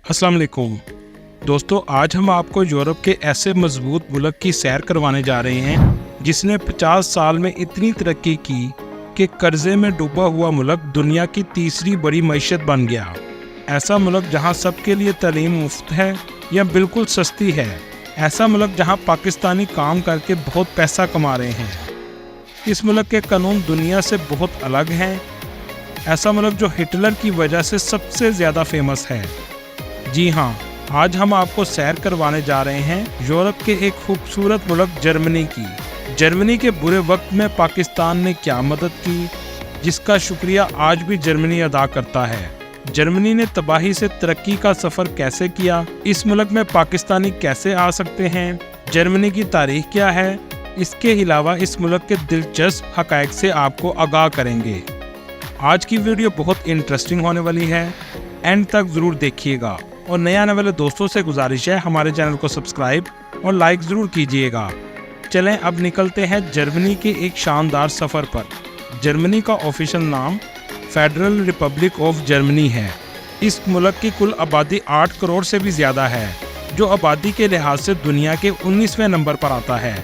अस्सलाम वालेकुम दोस्तों, आज हम आपको यूरोप के ऐसे मजबूत मुल्क की सैर करवाने जा रहे हैं जिसने 50 साल में इतनी तरक्की की कि कर्जे में डूबा हुआ मुल्क दुनिया की तीसरी बड़ी मईशत बन गया। ऐसा मुल्क जहां सबके लिए तालीम मुफ्त है या बिल्कुल सस्ती है। ऐसा मुल्क जहां पाकिस्तानी काम करके बहुत पैसा कमा रहे हैं। इस मुल्क के कानून दुनिया से बहुत अलग हैं। ऐसा मुल्क जो हिटलर की वजह से सबसे ज़्यादा फेमस है। जी हाँ, आज हम आपको सैर करवाने जा रहे हैं यूरोप के एक खूबसूरत मुल्क जर्मनी की। जर्मनी के बुरे वक्त में पाकिस्तान ने क्या मदद की, जिसका शुक्रिया आज भी जर्मनी अदा करता है। जर्मनी ने तबाही से तरक्की का सफ़र कैसे किया, इस मुल्क में पाकिस्तानी कैसे आ सकते हैं, जर्मनी की तारीख क्या है, इसके अलावा इस मुल्क के दिलचस्प हक़ाइक़ से आपको आगाह करेंगे। आज की वीडियो बहुत इंटरेस्टिंग होने वाली है, एंड तक ज़रूर देखिएगा। और नए आने वाले दोस्तों से गुजारिश है हमारे चैनल को सब्सक्राइब और लाइक ज़रूर कीजिएगा। चलें अब निकलते हैं जर्मनी के एक शानदार सफ़र पर। जर्मनी का ऑफिशियल नाम फेडरल रिपब्लिक ऑफ जर्मनी है। इस मुल्क की कुल आबादी 8 करोड़ से भी ज़्यादा है, जो आबादी के लिहाज से दुनिया के 19वें नंबर पर आता है।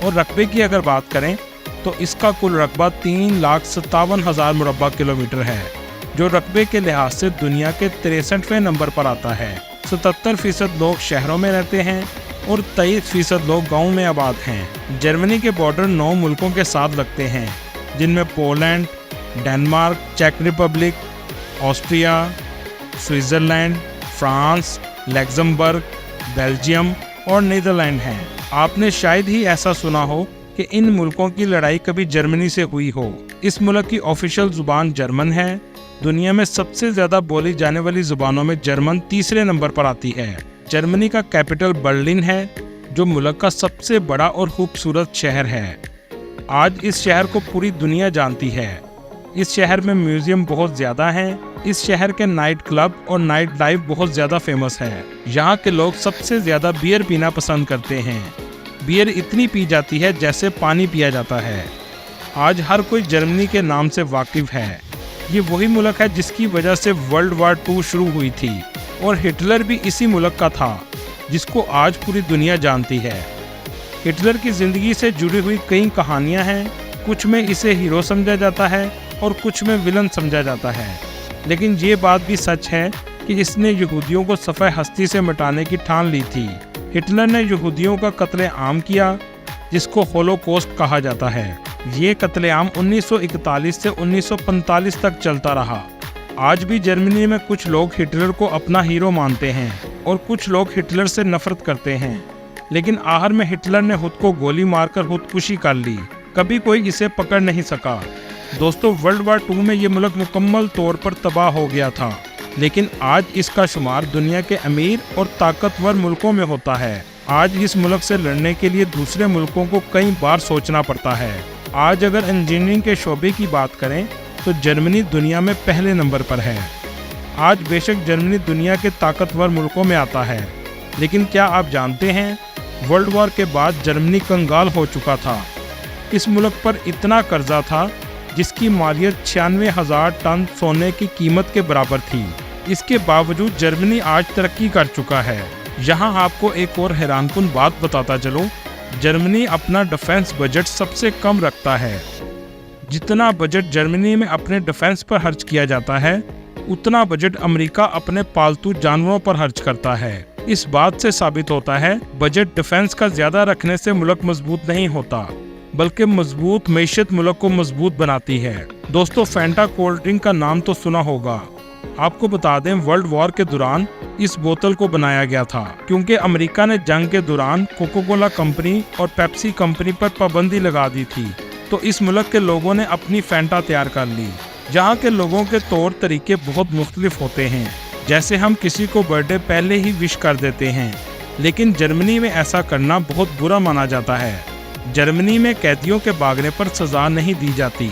और रकबे की अगर बात करें तो इसका कुल रकबा 3,57,000 मुरब्बा किलोमीटर है, जो रकबे के लिहाज से दुनिया के 63वें नंबर पर आता है। 77% लोग शहरों में रहते हैं और 23% लोग गाँव में आबाद हैं। जर्मनी के बॉर्डर 9 मुल्कों के साथ लगते हैं, जिनमें पोलैंड, डेनमार्क, चेक Republic, Austria, Switzerland, France, Luxembourg, Belgium और नीदरलैंड हैं। आपने शायद ही ऐसा सुना हो कि इन मुल्कों की लड़ाई कभी जर्मनी से हुई हो। इस मुल्क की ऑफिशियल ज़ुबान जर्मन है। दुनिया में सबसे ज़्यादा बोली जाने वाली ज़ुबानों में जर्मन तीसरे नंबर पर आती है। जर्मनी का कैपिटल बर्लिन है, जो मुल्क का सबसे बड़ा और खूबसूरत शहर है। आज इस शहर को पूरी दुनिया जानती है। इस शहर में म्यूज़ियम बहुत ज़्यादा हैं। इस शहर के नाइट क्लब और नाइट लाइफ बहुत ज़्यादा फेमस है। यहाँ के लोग सबसे ज़्यादा बियर पीना पसंद करते हैं। बियर इतनी पी जाती है जैसे पानी पिया जाता है। आज हर कोई जर्मनी के नाम से वाकिफ़ है। ये वही मुल्क है जिसकी वजह से वर्ल्ड वार 2 शुरू हुई थी, और हिटलर भी इसी मुल्क का था, जिसको आज पूरी दुनिया जानती है। हिटलर की ज़िंदगी से जुड़ी हुई कई कहानियां हैं। कुछ में इसे हीरो समझा जाता है और कुछ में विलन समझा जाता है। लेकिन ये बात भी सच है कि इसने यहूदियों को सफ़े हस्ती से मिटाने की ठान ली थी। हिटलर ने यहूदियों का कत्ले-आम किया, जिसको होलोकॉस्ट कहा जाता है। ये कत्लेआम 1941 से 1945 तक चलता रहा। आज भी जर्मनी में कुछ लोग हिटलर को अपना हीरो मानते हैं और कुछ लोग हिटलर से नफरत करते हैं। लेकिन आखिर में हिटलर ने खुद को गोली मारकर खुदकुशी कर ली। कभी कोई इसे पकड़ नहीं सका। दोस्तों, वर्ल्ड वार 2 में ये मुल्क मुकम्मल तौर पर तबाह हो गया था, लेकिन आज इसका शुमार दुनिया के अमीर और ताकतवर मुल्कों में होता है। आज इस मुल्क से लड़ने के लिए दूसरे मुल्कों को कई बार सोचना पड़ता है। आज अगर इंजीनियरिंग के शोबे की बात करें तो जर्मनी दुनिया में पहले नंबर पर है। आज बेशक जर्मनी दुनिया के ताकतवर मुल्कों में आता है, लेकिन क्या आप जानते हैं, वर्ल्ड वॉर के बाद जर्मनी कंगाल हो चुका था। इस मुल्क पर इतना कर्जा था जिसकी मालियत 96,000 टन सोने की कीमत के बराबर थी। इसके बावजूद जर्मनी आज तरक्की कर चुका है। यहाँ आपको एक और हैरानकुन बात बताता चलो, जर्मनी अपना डिफेंस बजट सबसे कम रखता है। जितना बजट जर्मनी में अपने डिफेंस पर खर्च किया जाता है, उतना बजट अमेरिका अपने पालतू जानवरों पर खर्च करता है। इस बात से साबित होता है बजट डिफेंस का ज़्यादा रखने से मुल्क मजबूत नहीं होता, बल्कि मजबूत मईशत मुल्क को मजबूत बनाती है। दोस्तों, फैंटा कोल्ड ड्रिंक का नाम तो सुना होगा। आपको बता दें, वर्ल्ड वॉर के दौरान इस बोतल को बनाया गया था, क्योंकि अमेरिका ने जंग के दौरान कोका कोला कंपनी और पेप्सी कंपनी पर पाबंदी लगा दी थी। तो इस मुल्क के लोगों ने अपनी फैंटा तैयार कर ली। यहाँ के लोगों के तौर तरीके बहुत मुख्तलिफ होते हैं। जैसे हम किसी को बर्थडे पहले ही विश कर देते हैं, लेकिन जर्मनी में ऐसा करना बहुत बुरा माना जाता है। जर्मनी में कैदियों के भागने पर सज़ा नहीं दी जाती।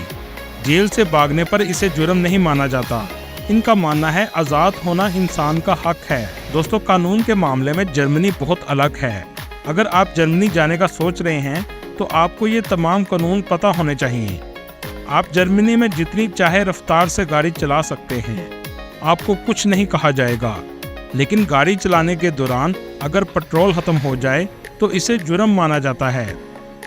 जेल से भागने पर इसे जुर्म नहीं माना जाता। इनका मानना है आज़ाद होना इंसान का हक है। दोस्तों, कानून के मामले में जर्मनी बहुत अलग है। अगर आप जर्मनी जाने का सोच रहे हैं तो आपको ये तमाम कानून पता होने चाहिए। आप जर्मनी में जितनी चाहे रफ्तार से गाड़ी चला सकते हैं, आपको कुछ नहीं कहा जाएगा। लेकिन गाड़ी चलाने के दौरान अगर पेट्रोल खत्म हो जाए तो इसे जुर्म माना जाता है।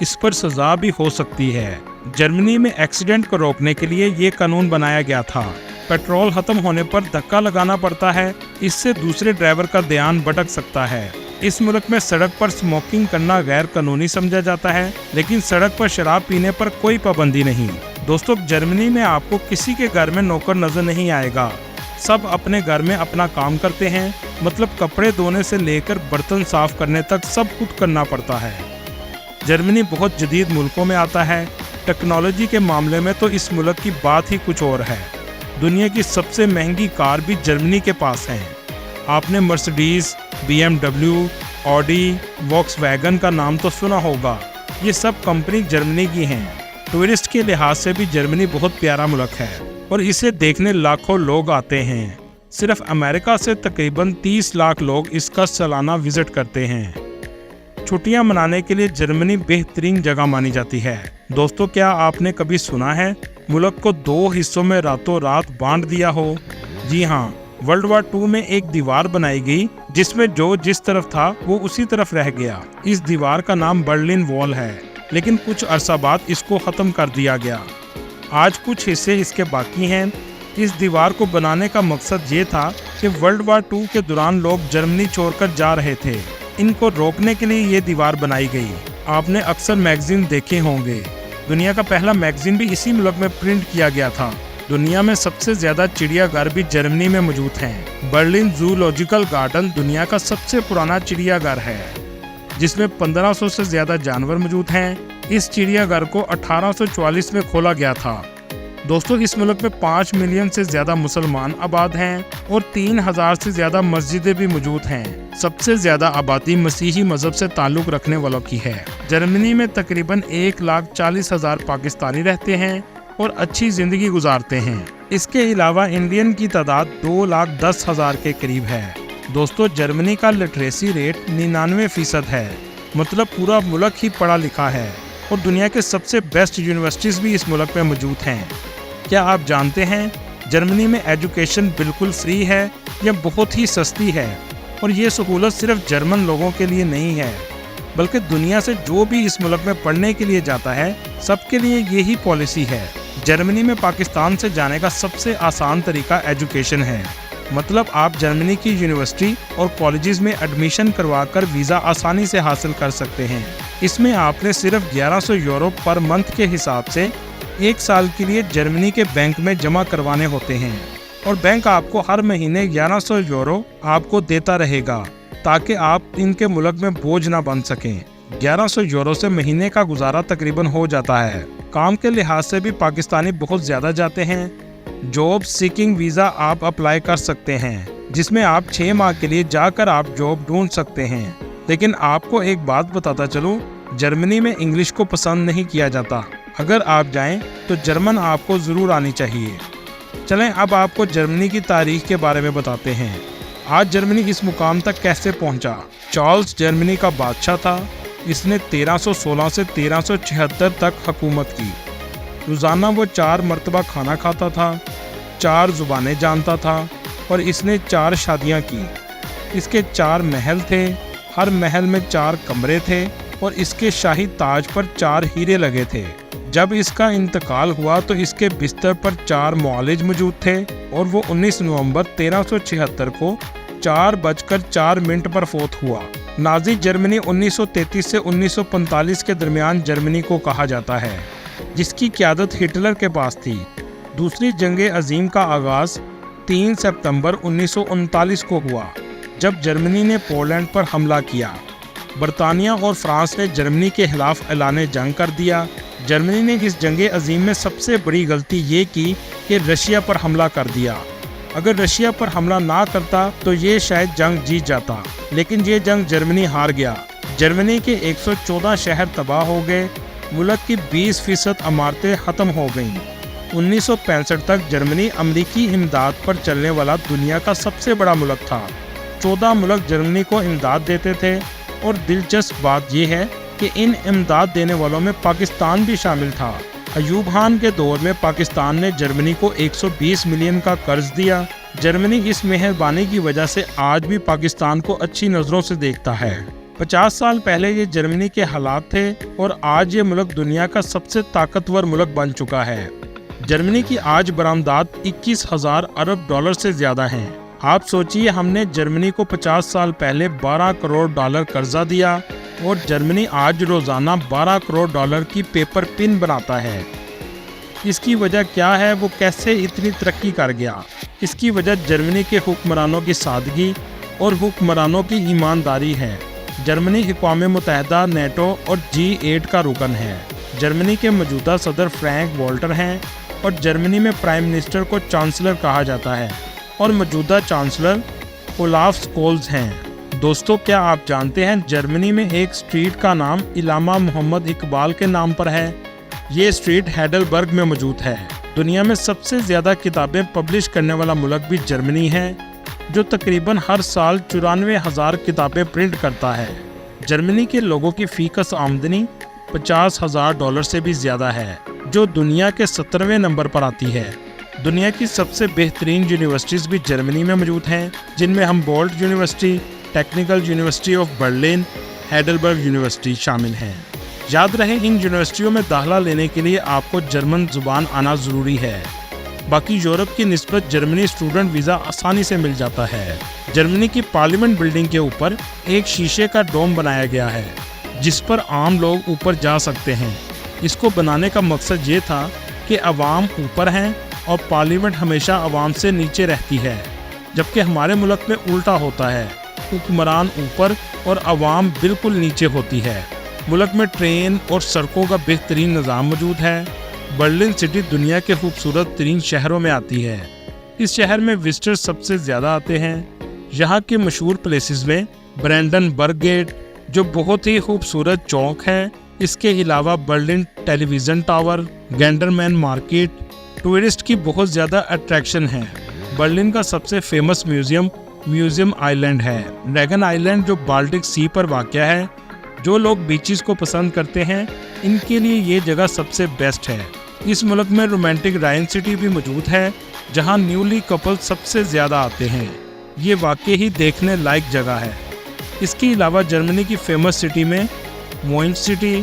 इस पर सजा भी हो सकती है। जर्मनी में एक्सीडेंट को रोकने के लिए ये कानून बनाया गया था। पेट्रोल खत्म होने पर धक्का लगाना पड़ता है, इससे दूसरे ड्राइवर का ध्यान भटक सकता है। इस मुल्क में सड़क पर स्मोकिंग करना गैर कानूनी समझा जाता है, लेकिन सड़क पर शराब पीने पर कोई पाबंदी नहीं। दोस्तों, जर्मनी में आपको किसी के घर में नौकर नजर नहीं आएगा। सब अपने घर में अपना काम करते हैं, मतलब कपड़े धोने से लेकर बर्तन साफ करने तक सब खुद करना पड़ता है। जर्मनी बहुत जदीद मुल्कों में आता है। टेक्नोलॉजी के मामले में तो इस मुल्क की बात ही कुछ और है। दुनिया की सबसे महंगी कार भी जर्मनी के पास है। आपने मर्सिडीज, BMW, ऑडी, वॉक्सवैगन का नाम तो सुना होगा। ये सब कंपनी जर्मनी की हैं। टूरिस्ट के लिहाज से भी जर्मनी बहुत प्यारा मुल्क है और इसे देखने लाखों लोग आते हैं। सिर्फ अमेरिका से तकरीबन 30 लाख लोग इसका सालाना विजिट करते हैं। छुट्टियां मनाने के लिए जर्मनी बेहतरीन जगह मानी जाती है। दोस्तों, क्या आपने कभी सुना है मुल्क को 2 हिस्सों में रातों रात बांट दिया हो? जी हाँ, वर्ल्ड वार 2 में एक दीवार बनाई गई जिसमें जो जिस तरफ था वो उसी तरफ रह गया। इस दीवार का नाम बर्लिन वॉल है, लेकिन कुछ अरसा बाद इसको खत्म कर दिया गया। आज कुछ हिस्से इसके बाकी हैं। इस दीवार को बनाने का मकसद ये था कि वर्ल्ड वार 2 के दौरान लोग जर्मनी छोड़कर जा रहे थे। इनको रोकने के लिए ये दीवार बनाई गई। आपने अक्सर मैगजीन देखे होंगे। दुनिया का पहला मैगजीन भी इसी मुल्क में प्रिंट किया गया था। दुनिया में सबसे ज्यादा चिड़ियाघर भी जर्मनी में मौजूद हैं। बर्लिन जूलॉजिकल गार्डन दुनिया का सबसे पुराना चिड़ियाघर है, जिसमें 1500 से ज्यादा जानवर मौजूद हैं। इस चिड़ियाघर को 1844 में खोला गया था। दोस्तों, इस मुल्क में 5 मिलियन से ज्यादा मुसलमान आबाद हैं और 3000 से ज्यादा मस्जिदें भी मौजूद हैं। सबसे ज्यादा आबादी मसीही मजहब से ताल्लुक रखने वालों की है। जर्मनी में तकरीबन 1,40,000 पाकिस्तानी रहते हैं और अच्छी जिंदगी गुजारते हैं। इसके अलावा इंडियन की तादाद 2,10,000 के करीब है। दोस्तों, जर्मनी का लिटरेसी रेट 99% है, मतलब पूरा मुल्क ही पढ़ा लिखा है और दुनिया के सबसे बेस्ट यूनिवर्सिटीज़ भी इस मुल्क में मौजूद हैं। क्या आप जानते हैं जर्मनी में एजुकेशन बिल्कुल फ्री है या बहुत ही सस्ती है? और ये सहूलत सिर्फ जर्मन लोगों के लिए नहीं है, बल्कि दुनिया से जो भी इस मुल्क में पढ़ने के लिए जाता है सबके लिए यही पॉलिसी है। जर्मनी में पाकिस्तान से जाने का सबसे आसान तरीका एजुकेशन है, मतलब आप जर्मनी की यूनिवर्सिटी और कॉलेजेस में एडमिशन करवाकर वीज़ा आसानी से हासिल कर सकते हैं। इसमें आपने सिर्फ 1100 यूरो पर मंथ के हिसाब से 1 साल के लिए जर्मनी के बैंक में जमा करवाने होते हैं और बैंक आपको हर महीने 1100 यूरो आपको देता रहेगा ताकि आप इनके मुल्क में बोझ ना बन सकें। 1100 यूरो से महीने का गुजारा तकरीबन हो जाता है। काम के लिहाज से भी पाकिस्तानी बहुत ज़्यादा जाते हैं। जॉब सीकिंग वीज़ा आप अप्लाई कर सकते हैं, जिसमें आप 6 माह के लिए जाकर आप जॉब ढूंढ सकते हैं। लेकिन आपको एक बात बताता चलूँ, जर्मनी में इंग्लिश को पसंद नहीं किया जाता। अगर आप जाएं तो जर्मन आपको ज़रूर आनी चाहिए। चलें अब आपको जर्मनी की तारीख के बारे में बताते हैं। आज जर्मनी इस मुकाम तक कैसे पहुंचा? चार्ल्स जर्मनी का बादशाह था। इसने 1316 से 1376 तक हुकूमत की। रोज़ाना वो 4 मरतबा खाना खाता था, 4 ज़ुबानें जानता था और इसने 4 शादियां की। इसके 4 महल थे, हर महल में 4 कमरे थे और इसके शाही ताज पर 4 हीरे लगे थे। जब इसका इंतकाल हुआ तो इसके बिस्तर पर 4 मुआलिज मौजूद थे और वो 19 नवंबर 1376 को 4:04 पर फोत हुआ। नाजी जर्मनी 1933 से 1945 के दरमियान जर्मनी को कहा जाता है, जिसकी क़यादत हिटलर के पास थी। दूसरी जंग अजीम का आगाज़ 3 सितंबर 1939 को हुआ, जब जर्मनी ने पोलैंड पर हमला किया। बरतानिया और फ्रांस ने जर्मनी के खिलाफ ऐलान जंग कर दिया। जर्मनी ने इस जंग अजीम में सबसे बड़ी गलती ये की कि रशिया पर हमला कर दिया। अगर रशिया पर हमला ना करता तो ये शायद जंग जीत जाता, लेकिन ये जंग जर्मनी हार गया। जर्मनी के 114 शहर तबाह हो गए। मुल्क की 20% इमारतें ख़त्म हो गईं। 1965 तक जर्मनी अमरीकी इमदाद पर चलने वाला दुनिया का सबसे बड़ा मुल्क था। 14 मुल्क जर्मनी को इमदाद देते थे और दिलचस्प बात यह है कि इन इमदाद देने वालों में पाकिस्तान भी शामिल था। अयूब खान के दौर में पाकिस्तान ने जर्मनी को 120 मिलियन का कर्ज दिया जर्मनी इस मेहरबानी की वजह से आज भी पाकिस्तान को अच्छी नज़रों से देखता है। 50 साल पहले ये जर्मनी के हालात थे और आज ये मुल्क दुनिया का सबसे ताकतवर मुल्क बन चुका है। जर्मनी की आज बरामदात 21,000 अरब डॉलर से ज़्यादा हैं। आप सोचिए, हमने जर्मनी को 50 साल पहले 12 करोड़ डॉलर कर्जा दिया और जर्मनी आज रोज़ाना 12 करोड़ डॉलर की पेपर पिन बनाता है। इसकी वजह क्या है? वो कैसे इतनी तरक्की कर गया? इसकी वजह जर्मनी के हुक्मरानों की सादगी और हुक्मरानों की ईमानदारी है। जर्मनी अक़वाम मुत्तहिदा, नेटो और G8 का रुकन है। जर्मनी के मौजूदा सदर फ्रैंक वॉल्टर हैं और जर्मनी में प्राइम मिनिस्टर को चांसलर कहा जाता है और मौजूदा चांसलर ओलाफ स्कोल्स हैं। दोस्तों, क्या आप जानते हैं जर्मनी में एक स्ट्रीट का नाम इलामा मोहम्मद इकबाल के नाम पर है। ये स्ट्रीट हैडलबर्ग में मौजूद है। दुनिया में सबसे ज़्यादा किताबें पब्लिश करने वाला मुल्क भी जर्मनी है, जो तकरीबन हर साल 94,000 किताबें प्रिंट करता है। जर्मनी के लोगों की फीकस आमदनी 50,000 डॉलर से भी ज़्यादा है, जो दुनिया के 17वें नंबर पर आती है। दुनिया की सबसे बेहतरीन यूनिवर्सिटीज़ भी जर्मनी में मौजूद हैं, जिनमें Humboldt university, technical university of Berlin, Heidelberg university शामिल हैं। याद रहे, इन यूनिवर्सिटियों में दाखिला लेने के लिए आपको जर्मन ज़ुबान आना ज़रूरी है। बाकी यूरोप की निस्बत जर्मनी स्टूडेंट वीज़ा आसानी से मिल जाता है। जर्मनी की पार्लियामेंट बिल्डिंग के ऊपर एक शीशे का डोम बनाया गया है, जिस पर आम लोग ऊपर जा सकते हैं। इसको बनाने का मकसद ये था कि अवाम ऊपर हैं और पार्लियामेंट हमेशा अवाम से नीचे रहती है, जबकि हमारे मुल्क में उल्टा होता है, हुक्मरान ऊपर और अवाम बिल्कुल नीचे होती है। मुल्क में ट्रेन और सड़कों का बेहतरीन निज़ाम मौजूद है। बर्लिन सिटी दुनिया के खूबसूरत तरीन शहरों में आती है। इस शहर में विजिटर्स सबसे ज़्यादा आते हैं। यहाँ के मशहूर प्लेसेस में ब्रेंडनबर्ग गेट, जो बहुत ही खूबसूरत चौक है। इसके अलावा Berlin television tower, Gendarmenmarkt tourist की बहुत ज़्यादा अट्रैक्शन है। बर्लिन का सबसे फेमस म्यूज़ियम आइलैंड है। ड्रैगन आइलैंड, जो बाल्टिक सी पर वाक़या है। जो लोग बीचेस को पसंद करते हैं, इनके लिए ये जगह सबसे बेस्ट है। इस मुल्क में रोमांटिक राइन सिटी भी मौजूद है, जहां न्यूली कपल सबसे ज़्यादा आते हैं। ये वाकई ही देखने लायक जगह है। इसके अलावा जर्मनी की फेमस सिटी में मोइन city,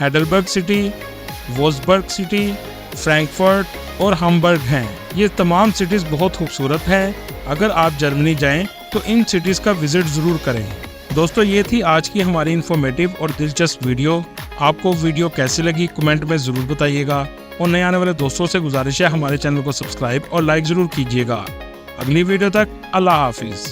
Heidelberg city, Wolfsburg city, Frankfurt और हम्बर्ग हैं। ये तमाम सिटीज़ बहुत खूबसूरत हैं। अगर आप जर्मनी जाएं तो इन सिटीज़ का विज़िट ज़रूर करें। दोस्तों, ये थी आज की हमारी इन्फॉर्मेटिव और दिलचस्प वीडियो। आपको वीडियो कैसी लगी कमेंट में ज़रूर बताइएगा और नए आने वाले दोस्तों से गुजारिश है हमारे चैनल को सब्सक्राइब और लाइक ज़रूर कीजिएगा। अगली वीडियो तक अल्लाह हाफिज़।